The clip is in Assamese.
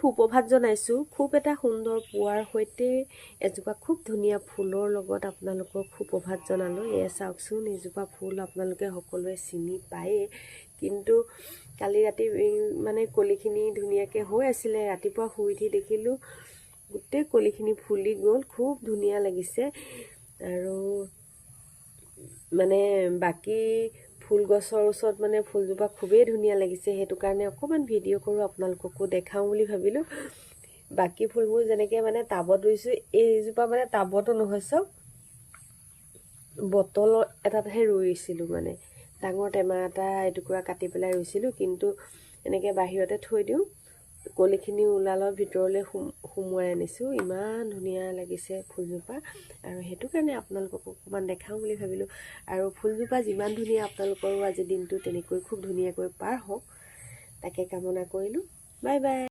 সুপ্ৰভাত জনাইছোঁ। খুব এটা সুন্দৰ পুৱাৰ সৈতে এজোপা খুব ধুনীয়া ফুলৰ লগত আপোনালোকক সুপ্ৰভাত জনালোঁ। এয়া চাওকচোন, এজোপা ফুল আপোনালোকে সকলোৱে চিনি পায়েই, কিন্তু কালি ৰাতি মানে কলিখিনি ধুনীয়াকৈ হৈ আছিলে। ৰাতিপুৱা শুই উঠি দেখিলোঁ গোটেই কলিখিনি ফুলি গ'ল, খুব ধুনীয়া লাগিছে। আৰু মানে বাকী ফুল গছৰ ওচৰত মানে ফুলজোপা খুবেই ধুনীয়া লাগিছে, সেইটো কাৰণে অকণমান ভিডিঅ' কৰোঁ, আপোনালোককো দেখাওঁ বুলি ভাবিলোঁ। বাকী ফুলবোৰ যেনেকৈ মানে টাবত ৰুইছোঁ, এইজোপা মানে টাবতো নহয়, চব বটল এটাতহে ৰুইছিলোঁ। মানে ডাঙৰ টেমা এটা এটুকুৰা কাটি পেলাই ৰুইছিলোঁ, কিন্তু এনেকৈ বাহিৰতে থৈ দিওঁ। কলিখিনি ওলালৰ ভিতৰলৈ সুমুৱাই আনিছোঁ। ইমান ধুনীয়া লাগিছে ফুলজোপা, আৰু সেইটো কাৰণে আপোনালোকক অকণমান দেখাওঁ বুলি ভাবিলোঁ। আৰু ফুলজোপা যিমান ধুনীয়া, আপোনালোকৰো আজি দিনটো তেনেকৈ খুব ধুনীয়াকৈ পাৰ হওক, তাকে কামনা কৰিলোঁ। Bye bye.